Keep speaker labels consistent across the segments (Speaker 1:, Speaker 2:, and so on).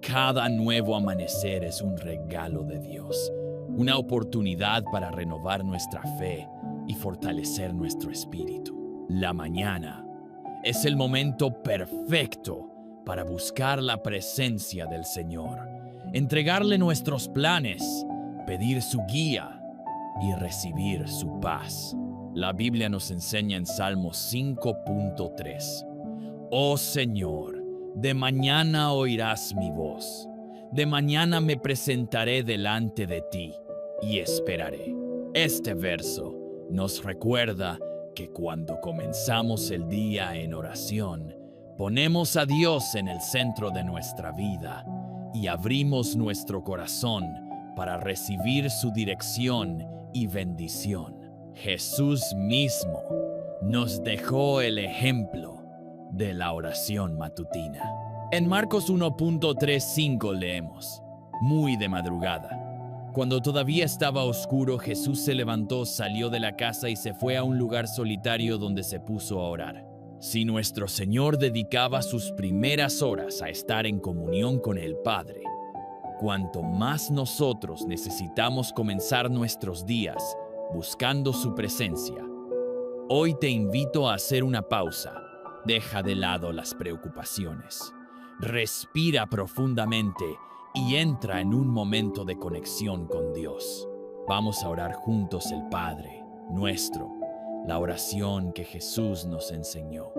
Speaker 1: Cada nuevo amanecer es un regalo de Dios, una oportunidad para renovar nuestra fe y fortalecer nuestro espíritu. La mañana es el momento perfecto para buscar la presencia del Señor, entregarle nuestros planes, pedir su guía y recibir su paz. La Biblia nos enseña en Salmos 5.3: Oh Señor, de mañana oirás mi voz. De mañana me presentaré delante de ti y esperaré. Este verso nos recuerda que cuando comenzamos el día en oración, ponemos a Dios en el centro de nuestra vida y abrimos nuestro corazón para recibir su dirección y bendición. Jesús mismo nos dejó el ejemplo de la oración matutina. En Marcos 1.35 leemos: muy de madrugada, cuando todavía estaba oscuro, Jesús se levantó, salió de la casa y se fue a un lugar solitario donde se puso a orar. Si nuestro Señor dedicaba sus primeras horas a estar en comunión con el Padre, cuanto más nosotros necesitamos comenzar nuestros días buscando su presencia. Hoy te invito a hacer una pausa. Deja de lado las preocupaciones. Respira profundamente y entra en un momento de conexión con Dios. Vamos a orar juntos el Padre Nuestro, la oración que Jesús nos enseñó,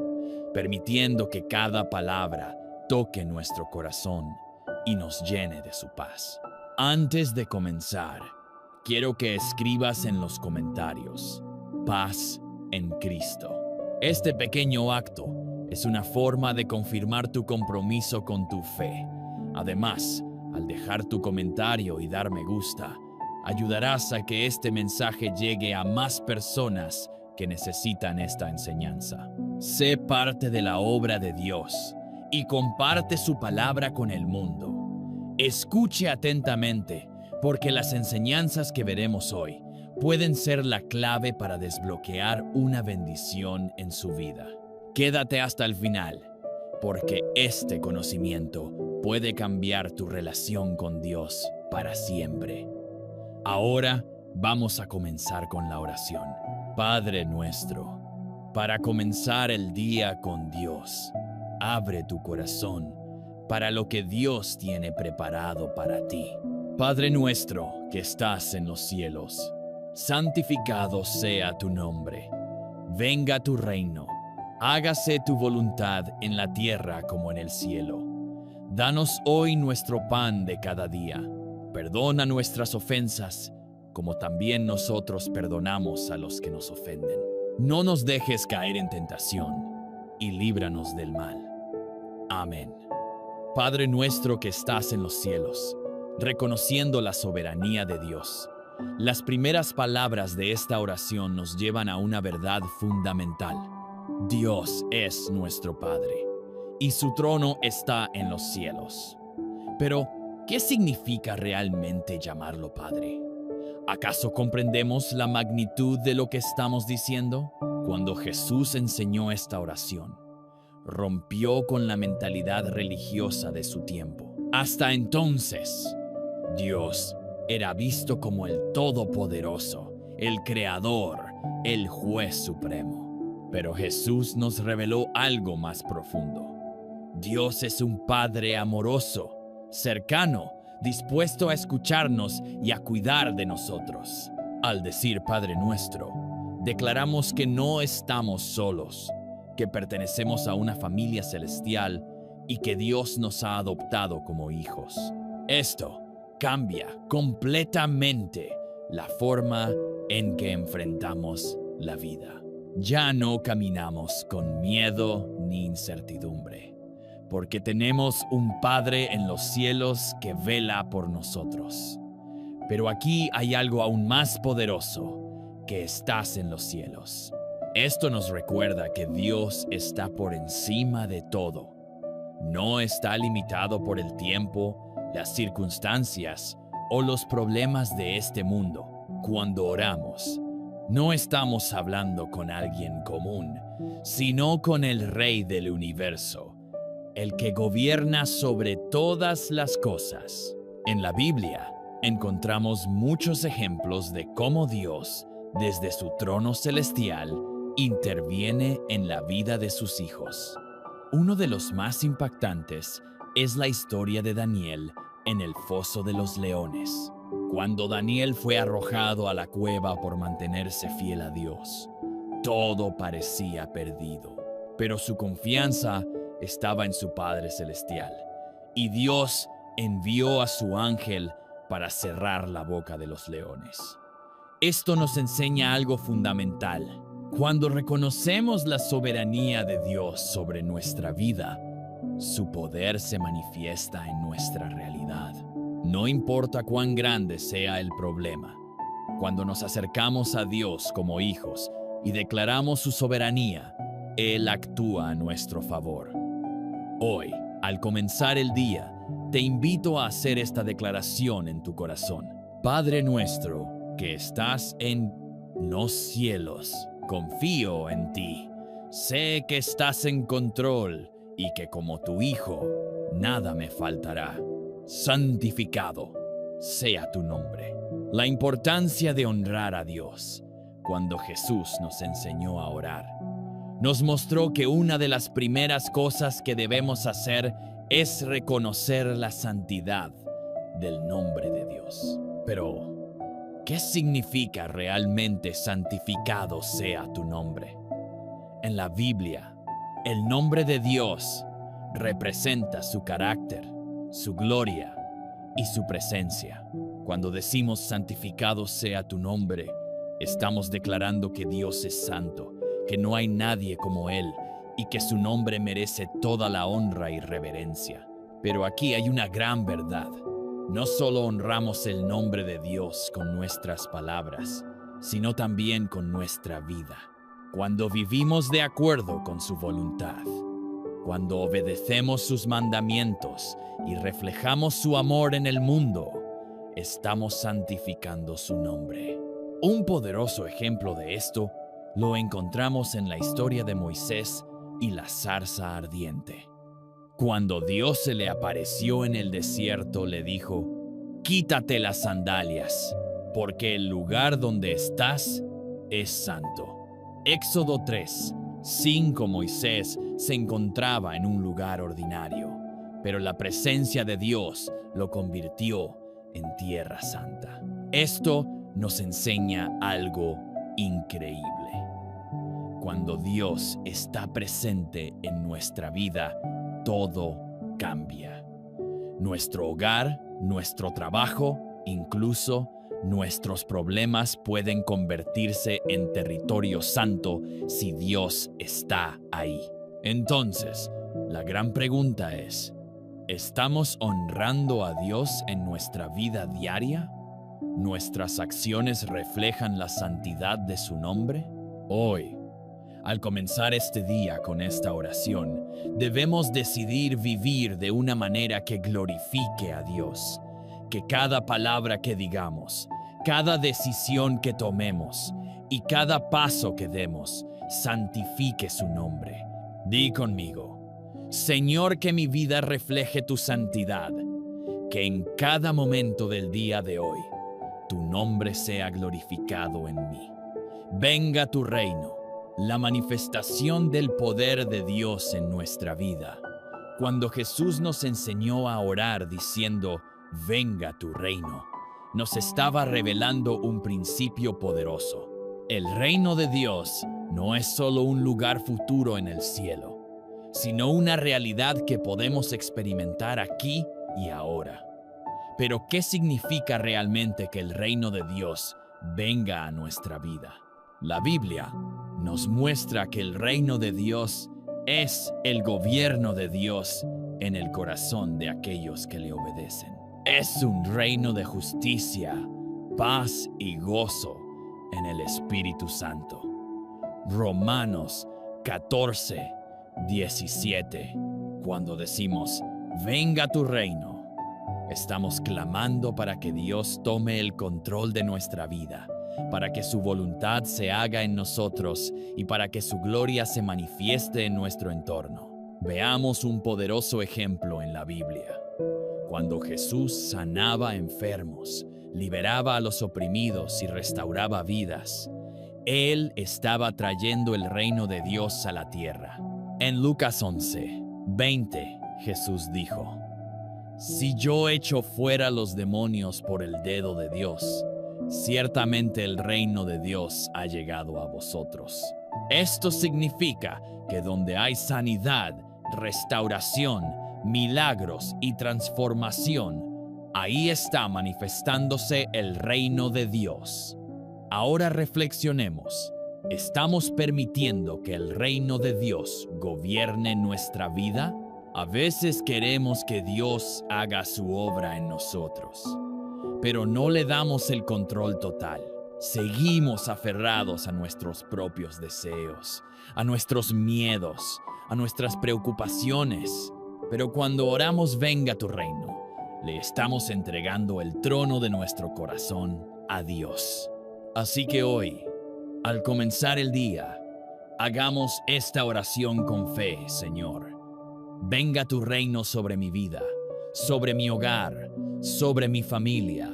Speaker 1: permitiendo que cada palabra toque nuestro corazón y nos llene de su paz. Antes de comenzar, quiero que escribas en los comentarios: paz en Cristo. Este pequeño acto es una forma de confirmar tu compromiso con tu fe. Además, al dejar tu comentario y dar me gusta, ayudarás a que este mensaje llegue a más personas que necesitan esta enseñanza. Sé parte de la obra de Dios y comparte su palabra con el mundo. Escuche atentamente, porque las enseñanzas que veremos hoy pueden ser la clave para desbloquear una bendición en su vida. Quédate hasta el final, porque este conocimiento puede cambiar tu relación con Dios para siempre. Ahora vamos a comenzar con la oración. Padre nuestro, para comenzar el día con Dios, abre tu corazón para lo que Dios tiene preparado para ti. Padre nuestro que estás en los cielos, santificado sea tu nombre. Venga tu reino. Hágase tu voluntad en la tierra como en el cielo. Danos hoy nuestro pan de cada día. Perdona nuestras ofensas, como también nosotros perdonamos a los que nos ofenden. No nos dejes caer en tentación, y líbranos del mal. Amén. Padre nuestro que estás en los cielos, reconociendo la soberanía de Dios, las primeras palabras de esta oración nos llevan a una verdad fundamental. Dios es nuestro Padre, y su trono está en los cielos. Pero, ¿qué significa realmente llamarlo Padre? ¿Acaso comprendemos la magnitud de lo que estamos diciendo? Cuando Jesús enseñó esta oración, rompió con la mentalidad religiosa de su tiempo. Hasta entonces, Dios era visto como el Todopoderoso, el Creador, el Juez Supremo. Pero Jesús nos reveló algo más profundo. Dios es un Padre amoroso, cercano, dispuesto a escucharnos y a cuidar de nosotros. Al decir Padre Nuestro, declaramos que no estamos solos, que pertenecemos a una familia celestial y que Dios nos ha adoptado como hijos. Esto cambia completamente la forma en que enfrentamos la vida. Ya no caminamos con miedo ni incertidumbre, porque tenemos un Padre en los cielos que vela por nosotros. Pero aquí hay algo aún más poderoso: que estás en los cielos. Esto nos recuerda que Dios está por encima de todo. No está limitado por el tiempo, las circunstancias o los problemas de este mundo. Cuando oramos, no estamos hablando con alguien común, sino con el Rey del universo, el que gobierna sobre todas las cosas. En la Biblia encontramos muchos ejemplos de cómo Dios, desde su trono celestial, interviene en la vida de sus hijos. Uno de los más impactantes es la historia de Daniel en el foso de los leones. Cuando Daniel fue arrojado a la cueva por mantenerse fiel a Dios, todo parecía perdido, pero su confianza estaba en su Padre Celestial, y Dios envió a su ángel para cerrar la boca de los leones. Esto nos enseña algo fundamental. Cuando reconocemos la soberanía de Dios sobre nuestra vida, su poder se manifiesta en nuestra realidad. No importa cuán grande sea el problema, cuando nos acercamos a Dios como hijos y declaramos su soberanía, Él actúa a nuestro favor. Hoy, al comenzar el día, te invito a hacer esta declaración en tu corazón. Padre nuestro, que estás en los cielos, confío en ti. Sé que estás en control y que como tu hijo, nada me faltará. Santificado sea tu nombre. La importancia de honrar a Dios. Cuando Jesús nos enseñó a orar, nos mostró que una de las primeras cosas que debemos hacer es reconocer la santidad del nombre de Dios. Pero, ¿qué significa realmente santificado sea tu nombre? En la Biblia, el nombre de Dios representa su carácter, su gloria y su presencia. Cuando decimos santificado sea tu nombre, estamos declarando que Dios es santo, que no hay nadie como Él y que su nombre merece toda la honra y reverencia. Pero aquí hay una gran verdad. No solo honramos el nombre de Dios con nuestras palabras, sino también con nuestra vida. Cuando vivimos de acuerdo con su voluntad, cuando obedecemos sus mandamientos y reflejamos su amor en el mundo, estamos santificando su nombre. Un poderoso ejemplo de esto lo encontramos en la historia de Moisés y la zarza ardiente. Cuando Dios se le apareció en el desierto, le dijo: «Quítate las sandalias, porque el lugar donde estás es santo». Éxodo 3:5. Moisés se encontraba en un lugar ordinario, pero la presencia de Dios lo convirtió en tierra santa. Esto nos enseña algo increíble. Cuando Dios está presente en nuestra vida, todo cambia. Nuestro hogar, nuestro trabajo, incluso nuestros problemas pueden convertirse en territorio santo si Dios está ahí. Entonces, la gran pregunta es: ¿estamos honrando a Dios en nuestra vida diaria? ¿Nuestras acciones reflejan la santidad de su nombre? Hoy, al comenzar este día con esta oración, debemos decidir vivir de una manera que glorifique a Dios. Que cada palabra que digamos, cada decisión que tomemos y cada paso que demos santifique su nombre. Di conmigo: Señor, que mi vida refleje tu santidad, que en cada momento del día de hoy tu nombre sea glorificado en mí. Venga tu reino, la manifestación del poder de Dios en nuestra vida. Cuando Jesús nos enseñó a orar diciendo: venga tu reino, nos estaba revelando un principio poderoso. El reino de Dios no es solo un lugar futuro en el cielo, sino una realidad que podemos experimentar aquí y ahora. Pero, ¿qué significa realmente que el reino de Dios venga a nuestra vida? La Biblia nos muestra que el reino de Dios es el gobierno de Dios en el corazón de aquellos que le obedecen. Es un reino de justicia, paz y gozo en el Espíritu Santo. Romanos 14:17. Cuando decimos: venga tu reino, estamos clamando para que Dios tome el control de nuestra vida, para que su voluntad se haga en nosotros y para que su gloria se manifieste en nuestro entorno. Veamos un poderoso ejemplo en la Biblia. Cuando Jesús sanaba enfermos, liberaba a los oprimidos y restauraba vidas, Él estaba trayendo el reino de Dios a la tierra. En Lucas 11:20, Jesús dijo: Si yo echo fuera los demonios por el dedo de Dios, ciertamente el reino de Dios ha llegado a vosotros. Esto significa que donde hay sanidad, restauración, milagros y transformación, ahí está manifestándose el reino de Dios. Ahora reflexionemos. ¿Estamos permitiendo que el reino de Dios gobierne nuestra vida? A veces queremos que Dios haga su obra en nosotros, pero no le damos el control total. Seguimos aferrados a nuestros propios deseos, a nuestros miedos, a nuestras preocupaciones. Pero cuando oramos venga tu reino, le estamos entregando el trono de nuestro corazón a Dios. Así que hoy, al comenzar el día, hagamos esta oración con fe, Señor. Venga tu reino sobre mi vida, sobre mi hogar, sobre mi familia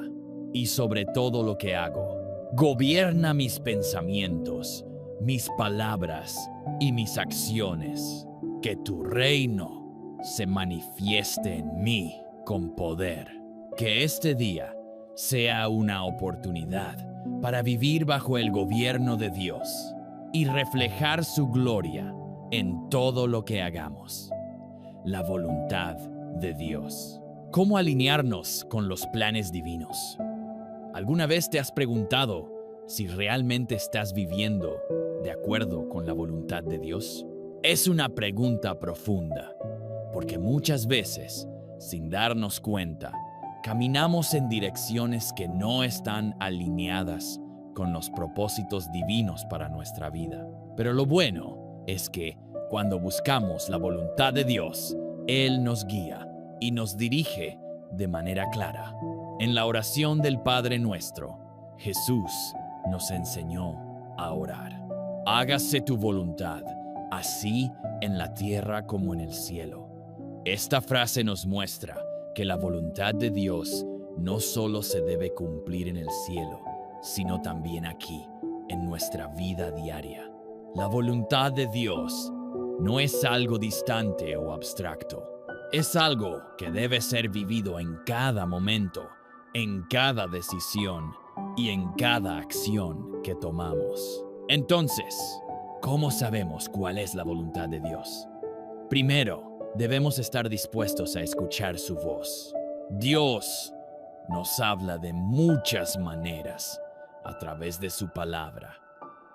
Speaker 1: y sobre todo lo que hago. Gobierna mis pensamientos, mis palabras y mis acciones. Que tu reino se manifieste en mí con poder. Que este día sea una oportunidad para vivir bajo el gobierno de Dios y reflejar su gloria en todo lo que hagamos. La voluntad de Dios. ¿Cómo alinearnos con los planes divinos? ¿Alguna vez te has preguntado si realmente estás viviendo de acuerdo con la voluntad de Dios? Es una pregunta profunda, porque muchas veces, sin darnos cuenta, caminamos en direcciones que no están alineadas con los propósitos divinos para nuestra vida. Pero lo bueno es que cuando buscamos la voluntad de Dios, Él nos guía y nos dirige de manera clara. En la oración del Padre Nuestro, Jesús nos enseñó a orar. Hágase tu voluntad, así en la tierra como en el cielo. Esta frase nos muestra que la voluntad de Dios no solo se debe cumplir en el cielo, sino también aquí, en nuestra vida diaria. La voluntad de Dios no es algo distante o abstracto. Es algo que debe ser vivido en cada momento, en cada decisión y en cada acción que tomamos. Entonces, ¿cómo sabemos cuál es la voluntad de Dios? Primero, debemos estar dispuestos a escuchar su voz. Dios nos habla de muchas maneras, a través de su palabra,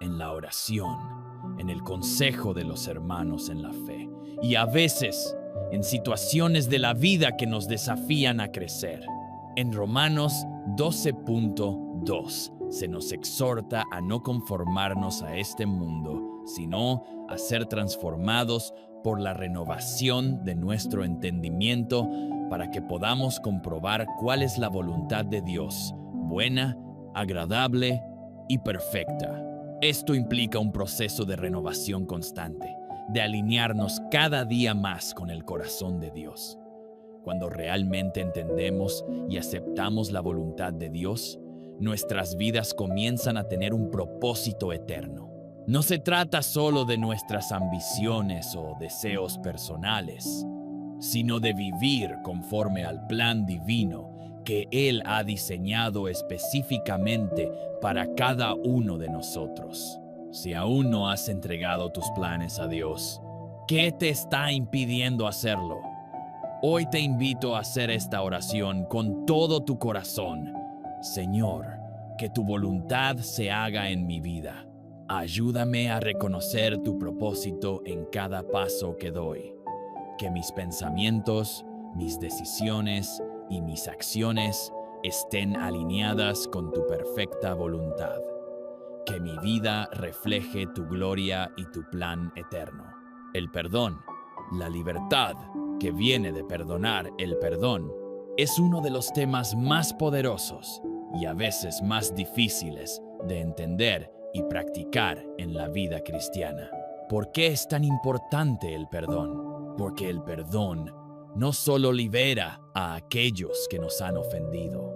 Speaker 1: en la oración, en el consejo de los hermanos en la fe, y a veces en situaciones de la vida que nos desafían a crecer. En Romanos 12:2 se nos exhorta a no conformarnos a este mundo, sino a ser transformados por la renovación de nuestro entendimiento para que podamos comprobar cuál es la voluntad de Dios, buena, agradable y perfecta. Esto implica un proceso de renovación constante, de alinearnos cada día más con el corazón de Dios. Cuando realmente entendemos y aceptamos la voluntad de Dios, nuestras vidas comienzan a tener un propósito eterno. No se trata solo de nuestras ambiciones o deseos personales, sino de vivir conforme al plan divino que Él ha diseñado específicamente para cada uno de nosotros. Si aún no has entregado tus planes a Dios, ¿qué te está impidiendo hacerlo? Hoy te invito a hacer esta oración con todo tu corazón. Señor, que tu voluntad se haga en mi vida. Ayúdame a reconocer tu propósito en cada paso que doy. Que mis pensamientos, mis decisiones y mis acciones estén alineadas con tu perfecta voluntad. Que mi vida refleje tu gloria y tu plan eterno. El perdón, la libertad que viene de perdonar el perdón, es uno de los temas más poderosos y a veces más difíciles de entender y practicar en la vida cristiana. ¿Por qué es tan importante el perdón? porque el perdón no solo libera a aquellos que nos han ofendido,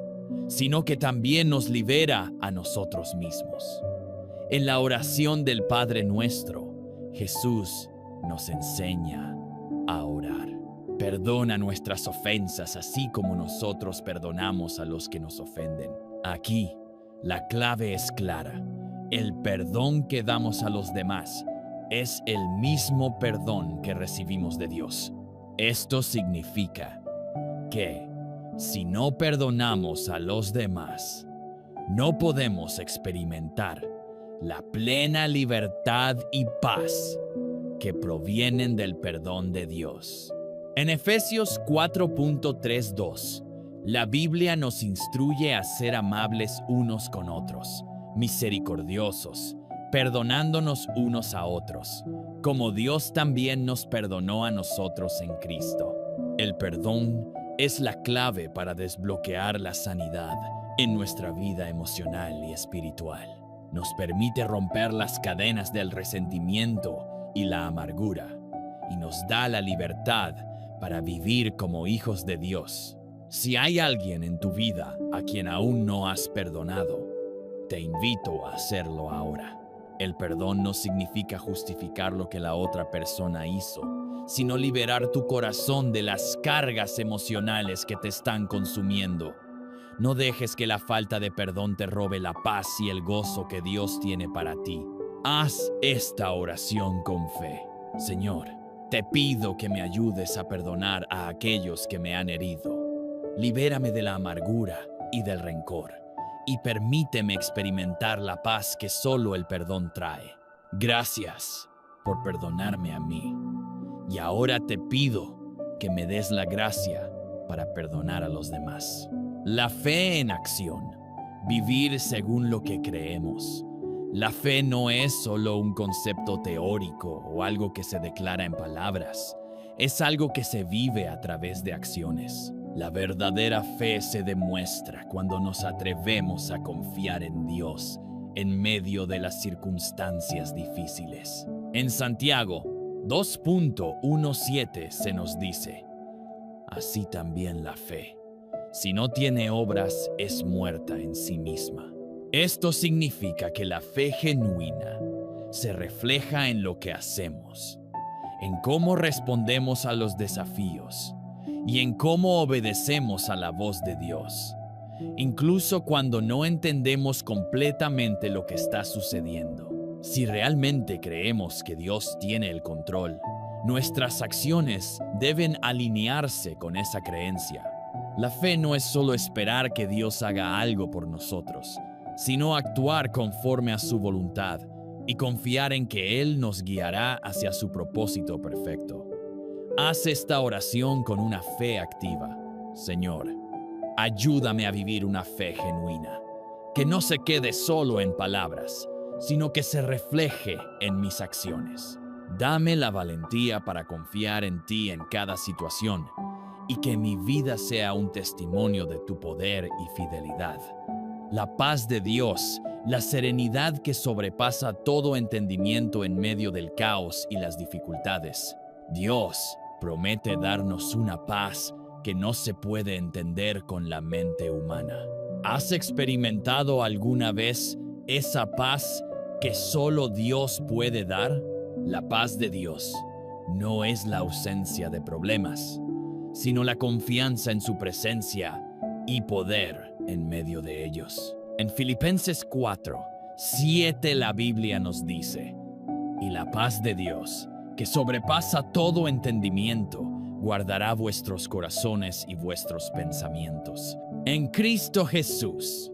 Speaker 1: sino que también nos libera a nosotros mismos. En la oración del Padre Nuestro, Jesús nos enseña a orar. Perdona nuestras ofensas, así como nosotros perdonamos a los que nos ofenden. Aquí, la clave es clara. El perdón que damos a los demás es el mismo perdón que recibimos de Dios. Esto significa que si no perdonamos a los demás, no podemos experimentar la plena libertad y paz que provienen del perdón de Dios. En Efesios 4.32, la Biblia nos instruye a ser amables unos con otros, misericordiosos, perdonándonos unos a otros, como Dios también nos perdonó a nosotros en Cristo. El perdón es la clave para desbloquear la sanidad en nuestra vida emocional y espiritual. Nos permite romper las cadenas del resentimiento y la amargura, y nos da la libertad para vivir como hijos de Dios. Si hay alguien en tu vida a quien aún no has perdonado, te invito a hacerlo ahora. El perdón no significa justificar lo que la otra persona hizo, sino liberar tu corazón de las cargas emocionales que te están consumiendo. No dejes que la falta de perdón te robe la paz y el gozo que Dios tiene para ti. Haz esta oración con fe. Señor, te pido que me ayudes a perdonar a aquellos que me han herido. Libérame de la amargura y del rencor, y permíteme experimentar la paz que solo el perdón trae. Gracias por perdonarme a mí. Y ahora te pido que me des la gracia para perdonar a los demás. La fe en acción. Vivir según lo que creemos. La fe no es solo un concepto teórico o algo que se declara en palabras. Es algo que se vive a través de acciones. La verdadera fe se demuestra cuando nos atrevemos a confiar en Dios en medio de las circunstancias difíciles. En Santiago 2.17 se nos dice: así también la fe, si no tiene obras, es muerta en sí misma. Esto significa que la fe genuina se refleja en lo que hacemos, en cómo respondemos a los desafíos y en cómo obedecemos a la voz de Dios, incluso cuando no entendemos completamente lo que está sucediendo. Si realmente creemos que Dios tiene el control, nuestras acciones deben alinearse con esa creencia. La fe no es solo esperar que Dios haga algo por nosotros, sino actuar conforme a su voluntad y confiar en que Él nos guiará hacia su propósito perfecto. Haz esta oración con una fe activa. Señor, ayúdame a vivir una fe genuina, que no se quede solo en palabras, sino que se refleje en mis acciones. Dame la valentía para confiar en ti en cada situación y que mi vida sea un testimonio de tu poder y fidelidad. La paz de Dios, la serenidad que sobrepasa todo entendimiento en medio del caos y las dificultades. Dios promete darnos una paz que no se puede entender con la mente humana. ¿Has experimentado alguna vez esa paz que solo Dios puede dar? La paz de Dios no es la ausencia de problemas, sino la confianza en su presencia y poder en medio de ellos. En Filipenses 4:7 la Biblia nos dice: y la paz de Dios, que sobrepasa todo entendimiento, guardará vuestros corazones y vuestros pensamientos. En Cristo Jesús,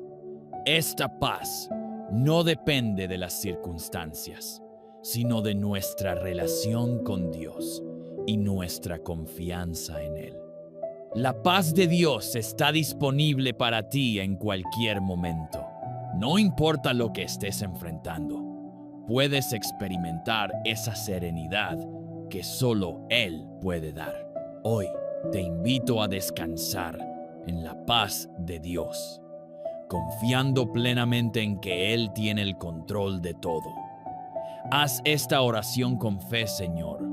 Speaker 1: esta paz no depende de las circunstancias, sino de nuestra relación con Dios y nuestra confianza en Él. La paz de Dios está disponible para ti en cualquier momento. No importa lo que estés enfrentando, puedes experimentar esa serenidad que solo Él puede dar. Hoy te invito a descansar en la paz de Dios, confiando plenamente en que Él tiene el control de todo. Haz esta oración con fe, Señor.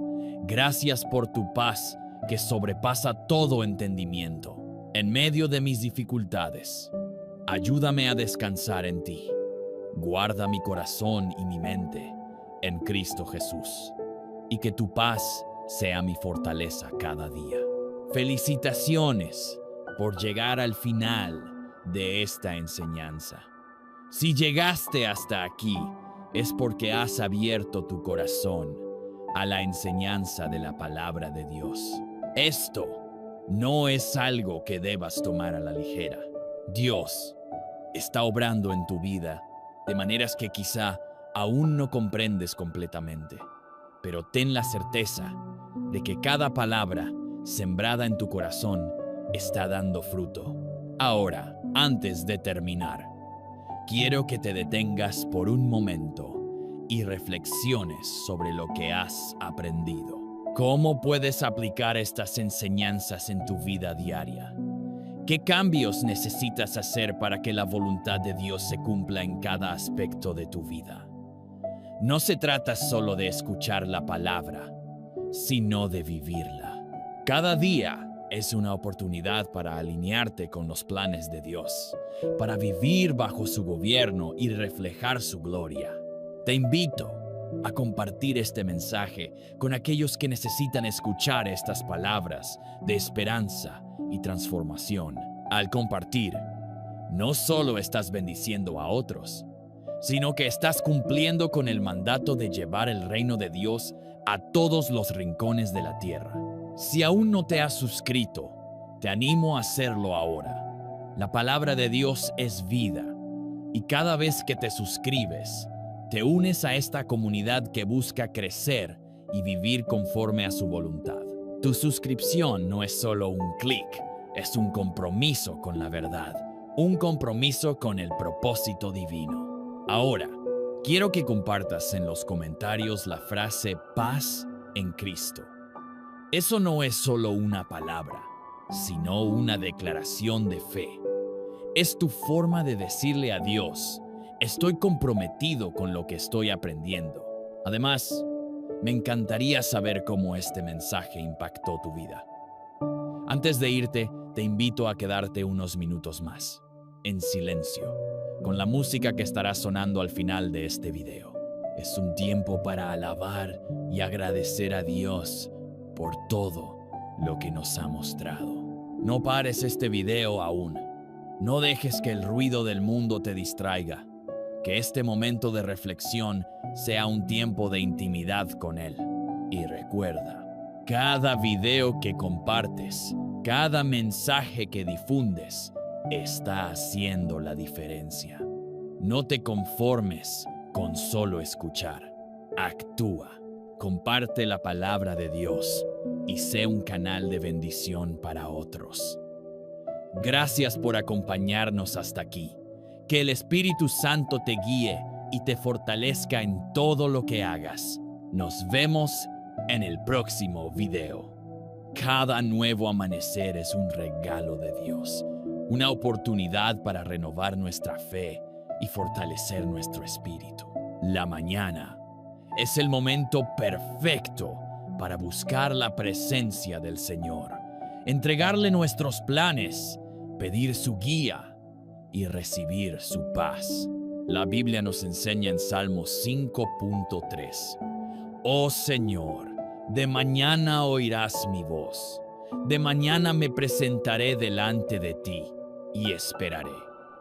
Speaker 1: Gracias por tu paz que sobrepasa todo entendimiento. En medio de mis dificultades, ayúdame a descansar en ti. Guarda mi corazón y mi mente en Cristo Jesús, y que tu paz sea mi fortaleza cada día. Felicitaciones por llegar al final de esta enseñanza. Si llegaste hasta aquí, es porque has abierto tu corazón a la enseñanza de la palabra de Dios. Esto no es algo que debas tomar a la ligera. Dios está obrando en tu vida de maneras que quizá aún no comprendes completamente, pero ten la certeza de que cada palabra sembrada en tu corazón está dando fruto. Ahora, antes de terminar, quiero que te detengas por un momento y reflexiones sobre lo que has aprendido. ¿Cómo puedes aplicar estas enseñanzas en tu vida diaria? ¿Qué cambios necesitas hacer para que la voluntad de Dios se cumpla en cada aspecto de tu vida? No se trata solo de escuchar la palabra, sino de vivirla. Cada día es una oportunidad para alinearte con los planes de Dios, para vivir bajo su gobierno y reflejar su gloria. Te invito a compartir este mensaje con aquellos que necesitan escuchar estas palabras de esperanza y transformación. Al compartir, no solo estás bendiciendo a otros, sino que estás cumpliendo con el mandato de llevar el reino de Dios a todos los rincones de la tierra. Si aún no te has suscrito, te animo a hacerlo ahora. La palabra de Dios es vida, y cada vez que te suscribes, te unes a esta comunidad que busca crecer y vivir conforme a su voluntad. Tu suscripción no es solo un clic, es un compromiso con la verdad, un compromiso con el propósito divino. Ahora, quiero que compartas en los comentarios la frase paz en Cristo. Eso no es solo una palabra, sino una declaración de fe. Es tu forma de decirle a Dios: estoy comprometido con lo que estoy aprendiendo. Además, me encantaría saber cómo este mensaje impactó tu vida. Antes de irte, te invito a quedarte unos minutos más, en silencio, con la música que estará sonando al final de este video. Es un tiempo para alabar y agradecer a Dios por todo lo que nos ha mostrado. No pares este video aún. No dejes que el ruido del mundo te distraiga. Que este momento de reflexión sea un tiempo de intimidad con Él. Y recuerda, cada video que compartes, cada mensaje que difundes, está haciendo la diferencia. No te conformes con solo escuchar. Actúa. Comparte la palabra de Dios y sé un canal de bendición para otros. Gracias por acompañarnos hasta aquí. Que el Espíritu Santo te guíe y te fortalezca en todo lo que hagas. Nos vemos en el próximo video. Cada nuevo amanecer es un regalo de Dios, una oportunidad para renovar nuestra fe y fortalecer nuestro espíritu. La mañana es el momento perfecto para buscar la presencia del Señor, entregarle nuestros planes, pedir su guía y recibir su paz. La Biblia nos enseña en Salmos 5.3: Oh Señor, de mañana oirás mi voz. De mañana me presentaré delante de ti y esperaré.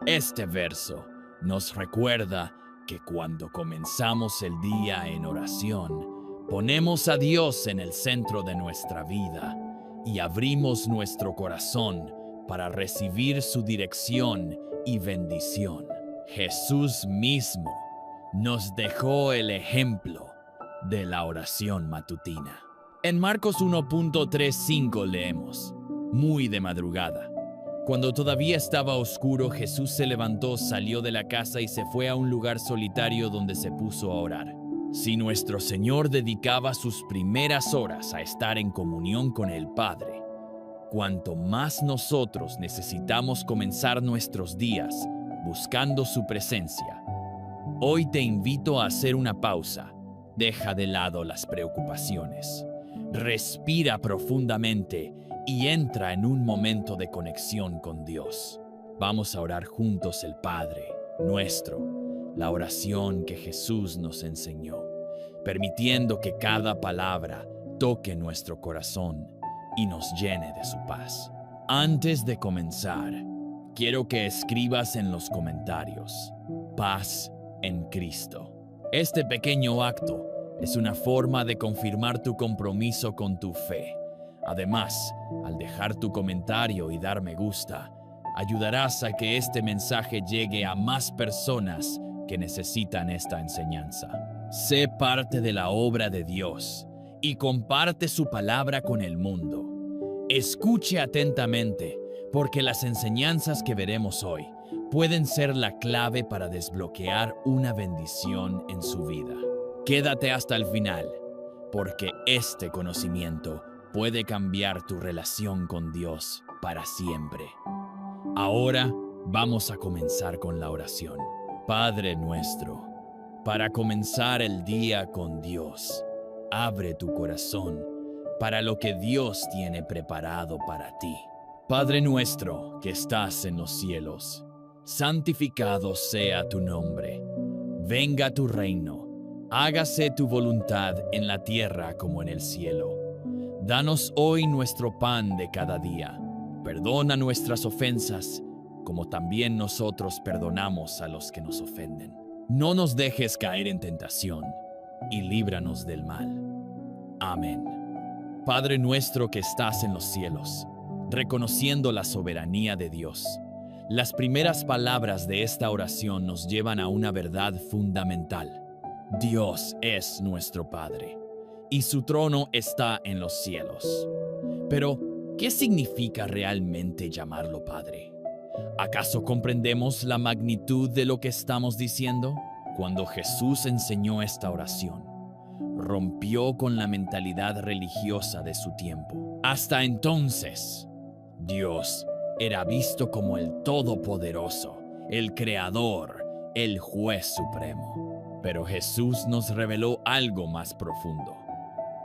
Speaker 1: Este verso nos recuerda que cuando comenzamos el día en oración, ponemos a Dios en el centro de nuestra vida y abrimos nuestro corazón para recibir su dirección y bendición. Jesús mismo nos dejó el ejemplo de la oración matutina. En Marcos 1.35 leemos: muy de madrugada, cuando todavía estaba oscuro, Jesús se levantó, salió de la casa y se fue a un lugar solitario donde se puso a orar. Si nuestro Señor dedicaba sus primeras horas a estar en comunión con el Padre, cuanto más nosotros necesitamos comenzar nuestros días buscando su presencia. Hoy te invito a hacer una pausa. Deja de lado las preocupaciones. Respira profundamente y entra en un momento de conexión con Dios. Vamos a orar juntos el Padre Nuestro, la oración que Jesús nos enseñó, permitiendo que cada palabra toque nuestro corazón y nos llene de su paz. Antes de comenzar, quiero que escribas en los comentarios: paz en Cristo. Este pequeño acto es una forma de confirmar tu compromiso con tu fe. Además, al dejar tu comentario y dar me gusta, ayudarás a que este mensaje llegue a más personas que necesitan esta enseñanza. Sé parte de la obra de Dios y comparte su palabra con el mundo. Escuche atentamente, porque las enseñanzas que veremos hoy pueden ser la clave para desbloquear una bendición en su vida. Quédate hasta el final, porque este conocimiento puede cambiar tu relación con Dios para siempre. Ahora vamos a comenzar con la oración. Padre nuestro, para comenzar el día con Dios, abre tu corazón para lo que Dios tiene preparado para ti. Padre nuestro que estás en los cielos, santificado sea tu nombre. Venga tu reino, hágase tu voluntad en la tierra como en el cielo. Danos hoy nuestro pan de cada día. Perdona nuestras ofensas, como también nosotros perdonamos a los que nos ofenden. No nos dejes caer en tentación, y líbranos del mal. Amén. Padre nuestro que estás en los cielos, reconociendo la soberanía de Dios, las primeras palabras de esta oración nos llevan a una verdad fundamental. Dios es nuestro Padre, y su trono está en los cielos. Pero, ¿qué significa realmente llamarlo Padre? ¿Acaso comprendemos la magnitud de lo que estamos diciendo? Cuando Jesús enseñó esta oración, rompió con la mentalidad religiosa de su tiempo. Hasta entonces, Dios era visto como el Todopoderoso, el Creador, el Juez Supremo. Pero Jesús nos reveló algo más profundo.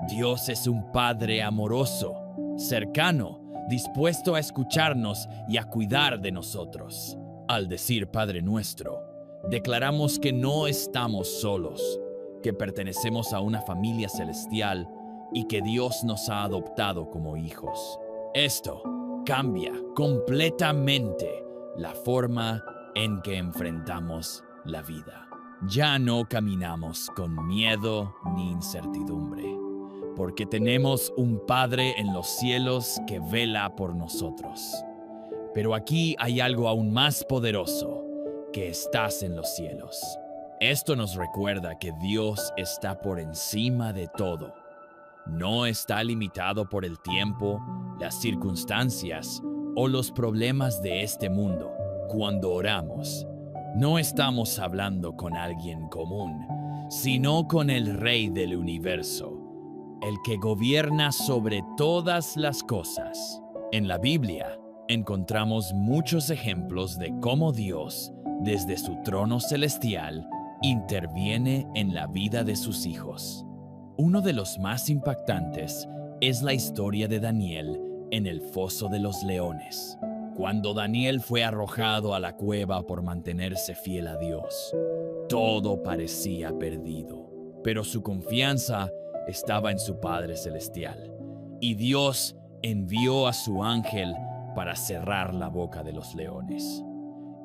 Speaker 1: Dios es un Padre amoroso, cercano, dispuesto a escucharnos y a cuidar de nosotros. Al decir Padre Nuestro, declaramos que no estamos solos, que pertenecemos a una familia celestial y que Dios nos ha adoptado como hijos. Esto cambia completamente la forma en que enfrentamos la vida. Ya no caminamos con miedo ni incertidumbre, porque tenemos un Padre en los cielos que vela por nosotros. Pero aquí hay algo aún más poderoso: que estás en los cielos. Esto nos recuerda que Dios está por encima de todo. No está limitado por el tiempo, las circunstancias o los problemas de este mundo. Cuando oramos, no estamos hablando con alguien común, sino con el Rey del universo, el que gobierna sobre todas las cosas. En la Biblia encontramos muchos ejemplos de cómo Dios, desde su trono celestial, interviene en la vida de sus hijos. Uno de los más impactantes es la historia de Daniel en el foso de los leones. Cuando Daniel fue arrojado a la cueva por mantenerse fiel a Dios, todo parecía perdido, pero su confianza estaba en su Padre Celestial, y Dios envió a su ángel para cerrar la boca de los leones.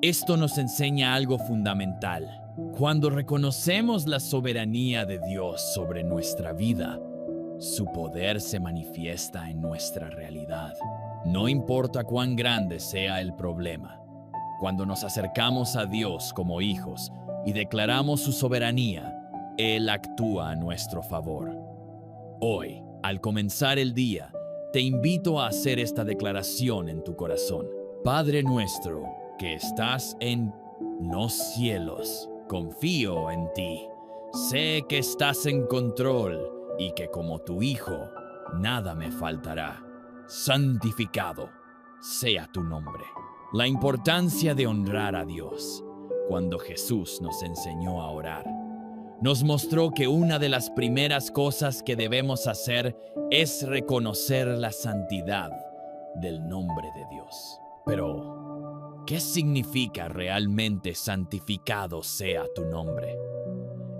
Speaker 1: Esto nos enseña algo fundamental. Cuando reconocemos la soberanía de Dios sobre nuestra vida, su poder se manifiesta en nuestra realidad. No importa cuán grande sea el problema, cuando nos acercamos a Dios como hijos y declaramos su soberanía, Él actúa a nuestro favor. Hoy, al comenzar el día, te invito a hacer esta declaración en tu corazón. Padre nuestro, que estás en los cielos, confío en ti. Sé que estás en control y que como tu hijo, nada me faltará. Santificado sea tu nombre. La importancia de honrar a Dios. Cuando Jesús nos enseñó a orar, nos mostró que una de las primeras cosas que debemos hacer es reconocer la santidad del nombre de Dios. Pero, ¿qué significa realmente santificado sea tu nombre?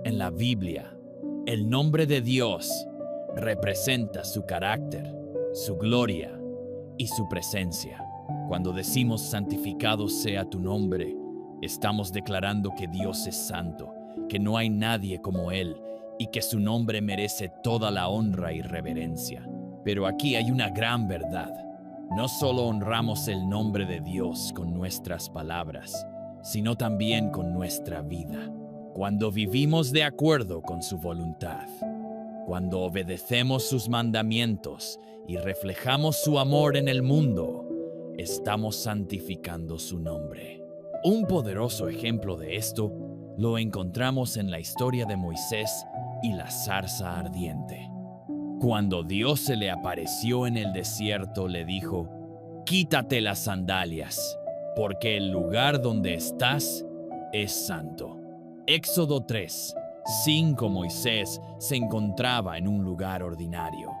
Speaker 1: En la Biblia, el nombre de Dios representa su carácter, su gloria y su presencia. Cuando decimos santificado sea tu nombre, estamos declarando que Dios es santo, que no hay nadie como Él y que su nombre merece toda la honra y reverencia. Pero aquí hay una gran verdad. No solo honramos el nombre de Dios con nuestras palabras, sino también con nuestra vida. Cuando vivimos de acuerdo con su voluntad, cuando obedecemos sus mandamientos y reflejamos su amor en el mundo, estamos santificando su nombre. Un poderoso ejemplo de esto lo encontramos en la historia de Moisés y la zarza ardiente. Cuando Dios se le apareció en el desierto, le dijo: «Quítate las sandalias, porque el lugar donde estás es santo». Éxodo 3:5. Moisés se encontraba en un lugar ordinario,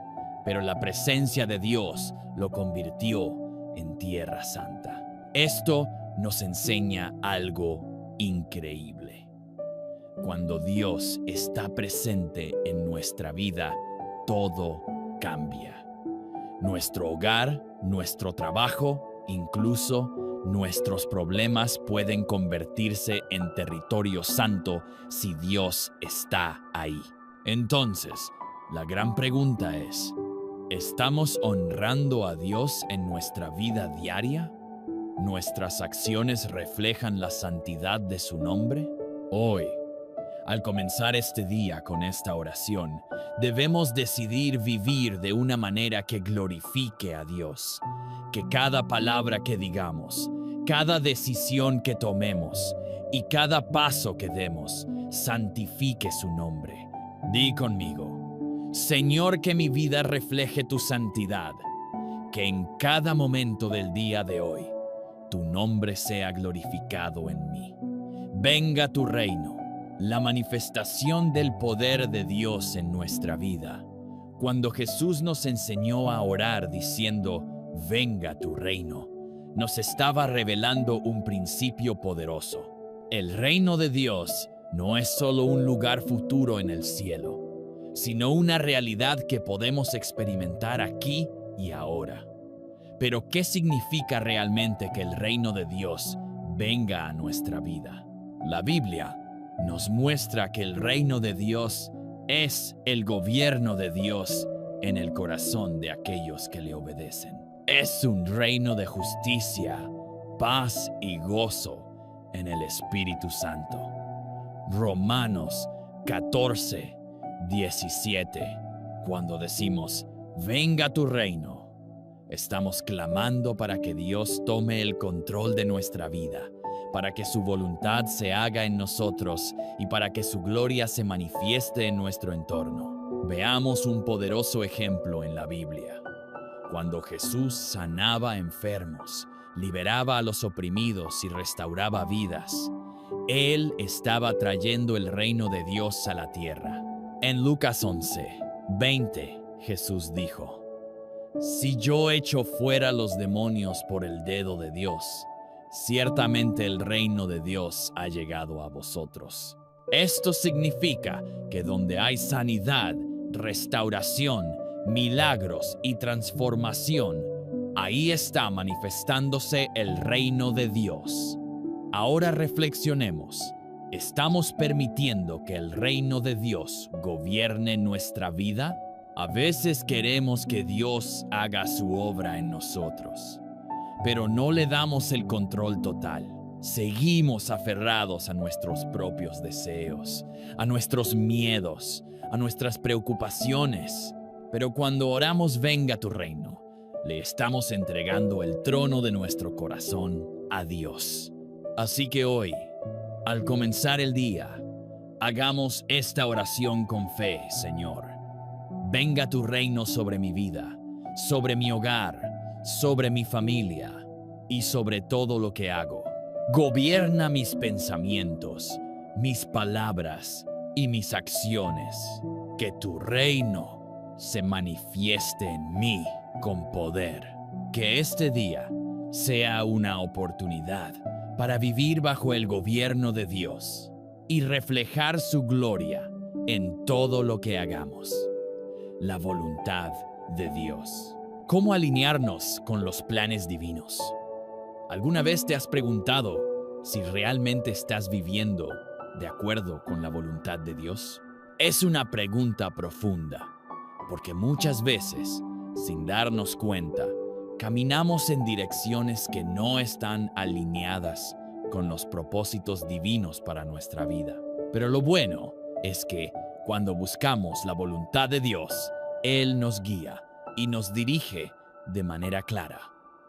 Speaker 1: pero la presencia de Dios lo convirtió en tierra santa. Esto nos enseña algo increíble. Cuando Dios está presente en nuestra vida, todo cambia. Nuestro hogar, nuestro trabajo, incluso nuestros problemas pueden convertirse en territorio santo si Dios está ahí. Entonces, la gran pregunta es: ¿estamos honrando a Dios en nuestra vida diaria? ¿Nuestras acciones reflejan la santidad de su nombre? Hoy, al comenzar este día con esta oración, debemos decidir vivir de una manera que glorifique a Dios. Que cada palabra que digamos, cada decisión que tomemos y cada paso que demos santifique su nombre. Di conmigo: Señor, que mi vida refleje tu santidad. Que en cada momento del día de hoy, tu nombre sea glorificado en mí. Venga tu reino, la manifestación del poder de Dios en nuestra vida. Cuando Jesús nos enseñó a orar diciendo: venga tu reino, nos estaba revelando un principio poderoso. El reino de Dios no es solo un lugar futuro en el cielo, sino una realidad que podemos experimentar aquí y ahora. Pero, ¿qué significa realmente que el reino de Dios venga a nuestra vida? La Biblia nos muestra que el reino de Dios es el gobierno de Dios en el corazón de aquellos que le obedecen. Es un reino de justicia, paz y gozo en el Espíritu Santo. Romanos 14:17. Cuando decimos: venga tu reino, estamos clamando para que Dios tome el control de nuestra vida, para que su voluntad se haga en nosotros y para que su gloria se manifieste en nuestro entorno. Veamos un poderoso ejemplo en la Biblia. Cuando Jesús sanaba enfermos, liberaba a los oprimidos y restauraba vidas, Él estaba trayendo el reino de Dios a la tierra. En Lucas 11:20, Jesús dijo: si yo echo fuera los demonios por el dedo de Dios, ciertamente el reino de Dios ha llegado a vosotros. Esto significa que donde hay sanidad, restauración, milagros y transformación, ahí está manifestándose el reino de Dios. Ahora reflexionemos. ¿Estamos permitiendo que el reino de Dios gobierne nuestra vida? A veces queremos que Dios haga su obra en nosotros, pero no le damos el control total. Seguimos aferrados a nuestros propios deseos, a nuestros miedos, a nuestras preocupaciones. Pero cuando oramos venga tu reino, le estamos entregando el trono de nuestro corazón a Dios. Así que hoy, al comenzar el día, hagamos esta oración con fe. Señor, venga tu reino sobre mi vida, sobre mi hogar, sobre mi familia y sobre todo lo que hago. Gobierna mis pensamientos, mis palabras y mis acciones. Que tu reino se manifieste en mí con poder. Que este día sea una oportunidad para vivir bajo el gobierno de Dios y reflejar su gloria en todo lo que hagamos. La voluntad de Dios. ¿Cómo alinearnos con los planes divinos? ¿Alguna vez te has preguntado si realmente estás viviendo de acuerdo con la voluntad de Dios? Es una pregunta profunda, porque muchas veces, sin darnos cuenta, caminamos en direcciones que no están alineadas con los propósitos divinos para nuestra vida. Pero lo bueno es que cuando buscamos la voluntad de Dios, Él nos guía y nos dirige de manera clara.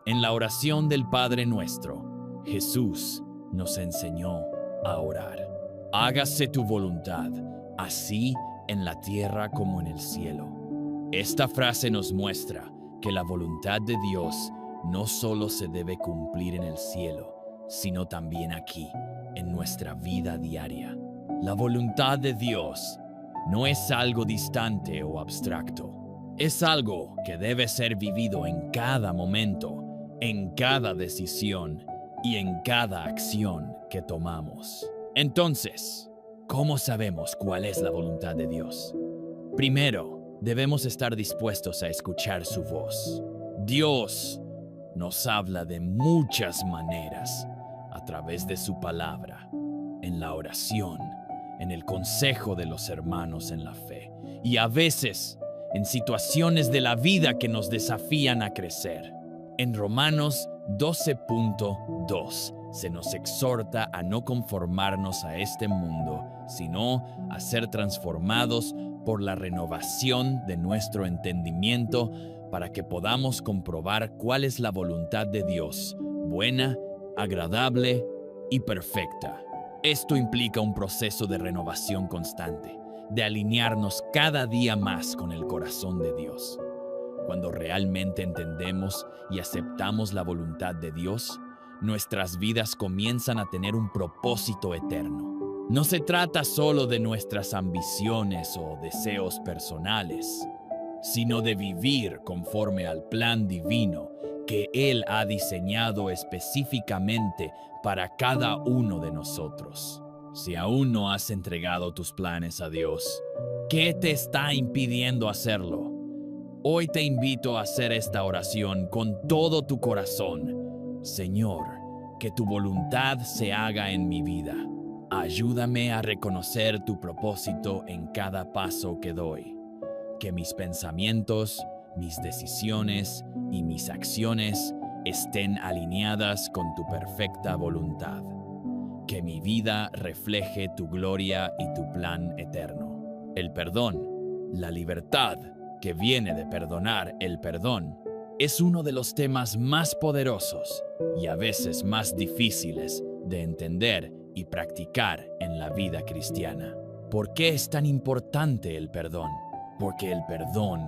Speaker 1: En la oración del Padre Nuestro, Jesús nos enseñó a orar. Hágase tu voluntad, así en la tierra como en el cielo. Esta frase nos muestra que la voluntad de Dios no solo se debe cumplir en el cielo, sino también aquí, en nuestra vida diaria. La voluntad de Dios no es algo distante o abstracto. Es algo que debe ser vivido en cada momento, en cada decisión y en cada acción que tomamos. Entonces, ¿cómo sabemos cuál es la voluntad de Dios? Primero, debemos estar dispuestos a escuchar su voz. Dios nos habla de muchas maneras, a través de su palabra, en la oración, en el consejo de los hermanos en la fe, y a veces en situaciones de la vida que nos desafían a crecer. En Romanos 12.2 se nos exhorta a no conformarnos a este mundo, sino a ser transformados por la renovación de nuestro entendimiento para que podamos comprobar cuál es la voluntad de Dios, buena, agradable y perfecta. Esto implica un proceso de renovación constante, de alinearnos cada día más con el corazón de Dios. Cuando realmente entendemos y aceptamos la voluntad de Dios, nuestras vidas comienzan a tener un propósito eterno. No se trata solo de nuestras ambiciones o deseos personales, sino de vivir conforme al plan divino que Él ha diseñado específicamente para cada uno de nosotros. Si aún no has entregado tus planes a Dios, ¿qué te está impidiendo hacerlo? Hoy te invito a hacer esta oración con todo tu corazón. Señor, que tu voluntad se haga en mi vida. Ayúdame a reconocer tu propósito en cada paso que doy. Que mis pensamientos, mis decisiones y mis acciones estén alineadas con tu perfecta voluntad. Que mi vida refleje tu gloria y tu plan eterno. El perdón, la libertad que viene de perdonar el perdón, es uno de los temas más poderosos y a veces más difíciles de entender y practicar en la vida cristiana. ¿Por qué es tan importante el perdón? Porque el perdón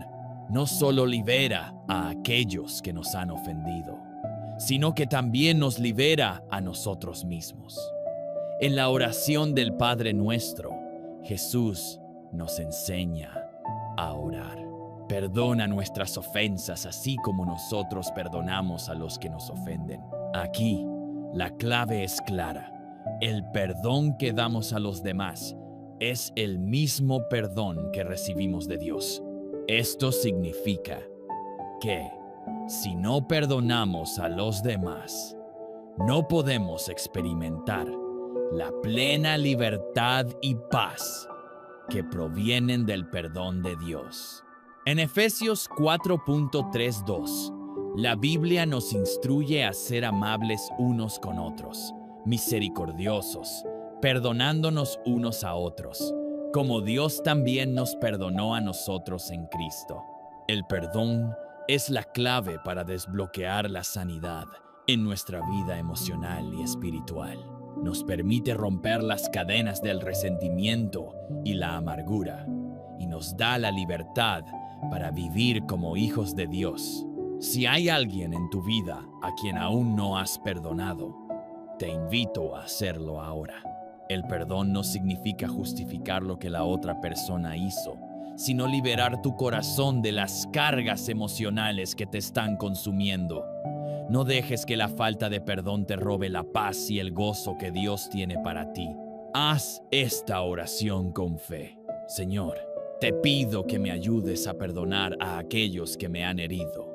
Speaker 1: no solo libera a aquellos que nos han ofendido, sino que también nos libera a nosotros mismos. En la oración del Padre Nuestro, Jesús nos enseña a orar. Perdona nuestras ofensas, así como nosotros perdonamos a los que nos ofenden. Aquí, la clave es clara. El perdón que damos a los demás es el mismo perdón que recibimos de Dios. Esto significa que, si no perdonamos a los demás, no podemos experimentar la plena libertad y paz que provienen del perdón de Dios. En Efesios 4.32, la Biblia nos instruye a ser amables unos con otros, misericordiosos, perdonándonos unos a otros, como Dios también nos perdonó a nosotros en Cristo. El perdón es la clave para desbloquear la sanidad en nuestra vida emocional y espiritual. Nos permite romper las cadenas del resentimiento y la amargura y nos da la libertad para vivir como hijos de Dios. Si hay alguien en tu vida a quien aún no has perdonado, te invito a hacerlo ahora. El perdón no significa justificar lo que la otra persona hizo, sino liberar tu corazón de las cargas emocionales que te están consumiendo. No dejes que la falta de perdón te robe la paz y el gozo que Dios tiene para ti. Haz esta oración con fe. Señor, te pido que me ayudes a perdonar a aquellos que me han herido.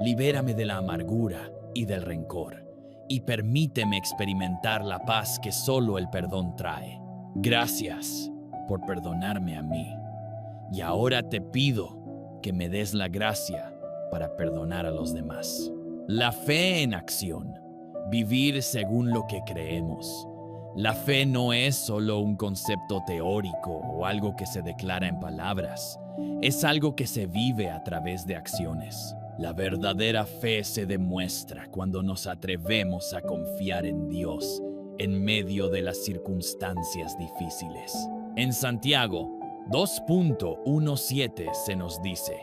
Speaker 1: Libérame de la amargura y del rencor, y permíteme experimentar la paz que solo el perdón trae. Gracias por perdonarme a mí. Y ahora te pido que me des la gracia para perdonar a los demás. La fe en acción. Vivir según lo que creemos. La fe no es solo un concepto teórico o algo que se declara en palabras. Es algo que se vive a través de acciones. La verdadera fe se demuestra cuando nos atrevemos a confiar en Dios en medio de las circunstancias difíciles. En Santiago 2.17 se nos dice: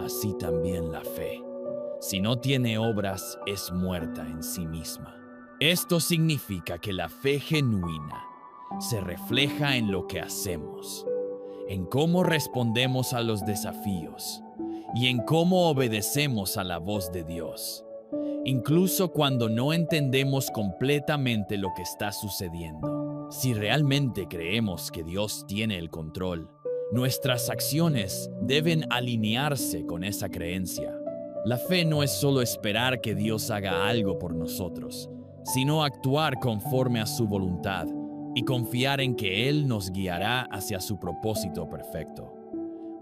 Speaker 1: así también la fe, si no tiene obras, es muerta en sí misma. Esto significa que la fe genuina se refleja en lo que hacemos, en cómo respondemos a los desafíos y en cómo obedecemos a la voz de Dios, incluso cuando no entendemos completamente lo que está sucediendo. Si realmente creemos que Dios tiene el control, nuestras acciones deben alinearse con esa creencia. La fe no es solo esperar que Dios haga algo por nosotros, sino actuar conforme a su voluntad y confiar en que Él nos guiará hacia su propósito perfecto.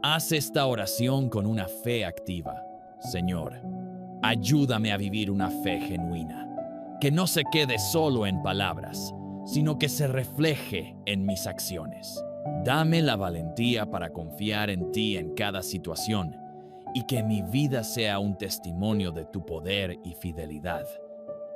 Speaker 1: Haz esta oración con una fe activa. Señor, ayúdame a vivir una fe genuina, que no se quede solo en palabras, sino que se refleje en mis acciones. Dame la valentía para confiar en ti en cada situación y que mi vida sea un testimonio de tu poder y fidelidad.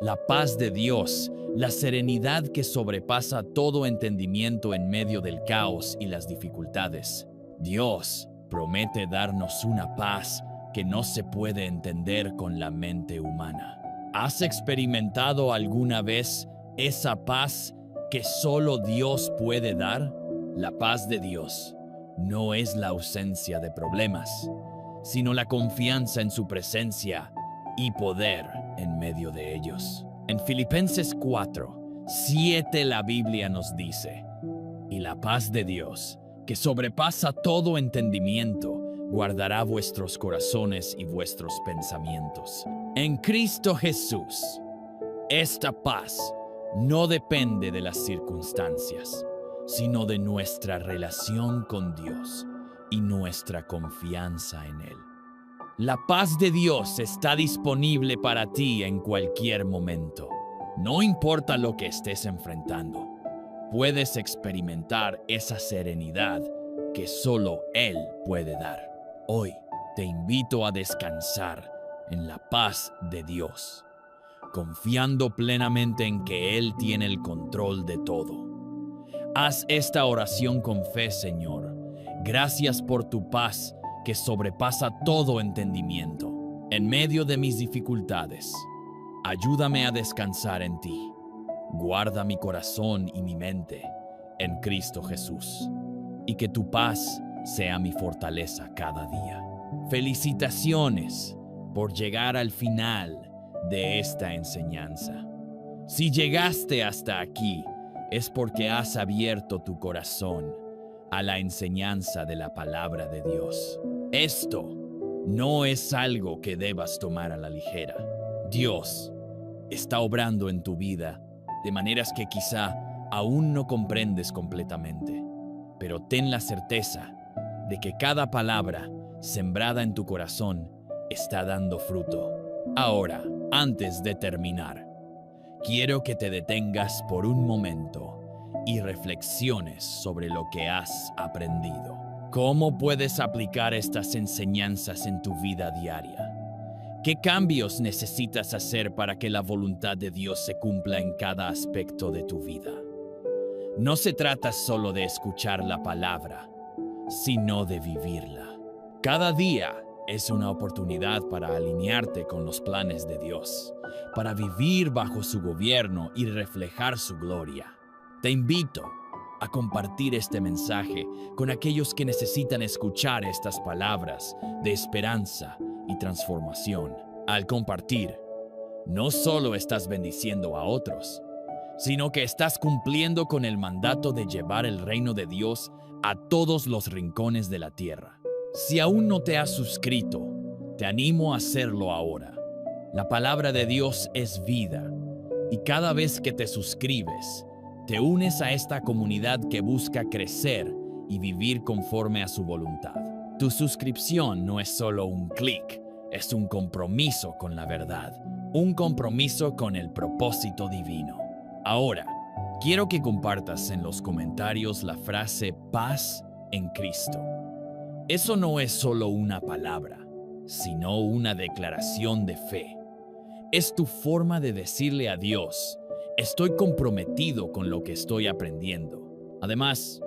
Speaker 1: La paz de Dios, la serenidad que sobrepasa todo entendimiento en medio del caos y las dificultades. Dios promete darnos una paz que no se puede entender con la mente humana. ¿Has experimentado alguna vez esa paz que solo Dios puede dar? La paz de Dios no es la ausencia de problemas, sino la confianza en su presencia y poder en medio de ellos. En Filipenses 4:7 la Biblia nos dice: y la paz de Dios, que sobrepasa todo entendimiento, guardará vuestros corazones y vuestros pensamientos. En Cristo Jesús, esta paz no depende de las circunstancias, sino de nuestra relación con Dios y nuestra confianza en Él. La paz de Dios está disponible para ti en cualquier momento. No importa lo que estés enfrentando, puedes experimentar esa serenidad que solo Él puede dar. Hoy te invito a descansar en la paz de Dios, confiando plenamente en que Él tiene el control de todo. Haz esta oración con fe, Señor. Gracias por tu paz que sobrepasa todo entendimiento. En medio de mis dificultades, ayúdame a descansar en ti. Guarda mi corazón y mi mente en Cristo Jesús, y que tu paz sea mi fortaleza cada día. Felicitaciones por llegar al final de esta enseñanza. Si llegaste hasta aquí, es porque has abierto tu corazón a la enseñanza de la palabra de Dios. Esto no es algo que debas tomar a la ligera. Dios está obrando en tu vida de maneras que quizá aún no comprendes completamente, pero ten la certeza de que cada palabra sembrada en tu corazón está dando fruto. Ahora, antes de terminar, quiero que te detengas por un momento y reflexiones sobre lo que has aprendido. ¿Cómo puedes aplicar estas enseñanzas en tu vida diaria? ¿Qué cambios necesitas hacer para que la voluntad de Dios se cumpla en cada aspecto de tu vida? No se trata solo de escuchar la palabra, sino de vivirla. Cada día es una oportunidad para alinearte con los planes de Dios, para vivir bajo su gobierno y reflejar su gloria. Te invito a compartir este mensaje con aquellos que necesitan escuchar estas palabras de esperanza y transformación. Al compartir, no solo estás bendiciendo a otros, sino que estás cumpliendo con el mandato de llevar el reino de Dios a todos los rincones de la tierra. Si aún no te has suscrito, te animo a hacerlo ahora. La palabra de Dios es vida, y cada vez que te suscribes, te unes a esta comunidad que busca crecer y vivir conforme a su voluntad. Tu suscripción no es solo un clic, es un compromiso con la verdad, un compromiso con el propósito divino. Ahora, quiero que compartas en los comentarios la frase paz en Cristo. Eso no es solo una palabra, sino una declaración de fe. Es tu forma de decirle a Dios, estoy comprometido con lo que estoy aprendiendo. Además,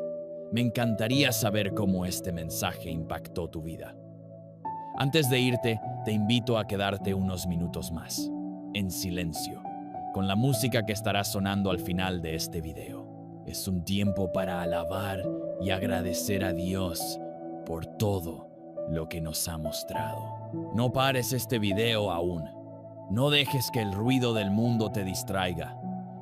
Speaker 1: me encantaría saber cómo este mensaje impactó tu vida. Antes de irte, te invito a quedarte unos minutos más, en silencio, con la música que estará sonando al final de este video. Es un tiempo para alabar y agradecer a Dios por todo lo que nos ha mostrado. No pares este video aún. No dejes que el ruido del mundo te distraiga.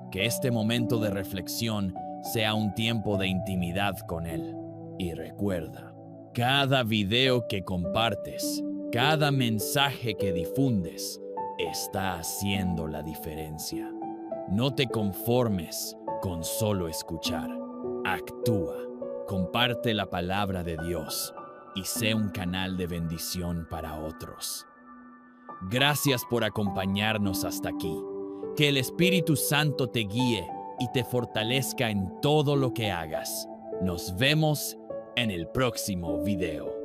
Speaker 1: Que este momento de reflexión sea un tiempo de intimidad con Él. Y recuerda, cada video que compartes, cada mensaje que difundes, está haciendo la diferencia. No te conformes con solo escuchar. Actúa, comparte la palabra de Dios y sé un canal de bendición para otros. Gracias por acompañarnos hasta aquí. Que el Espíritu Santo te guíe y te fortalezca en todo lo que hagas. Nos vemos en el próximo video.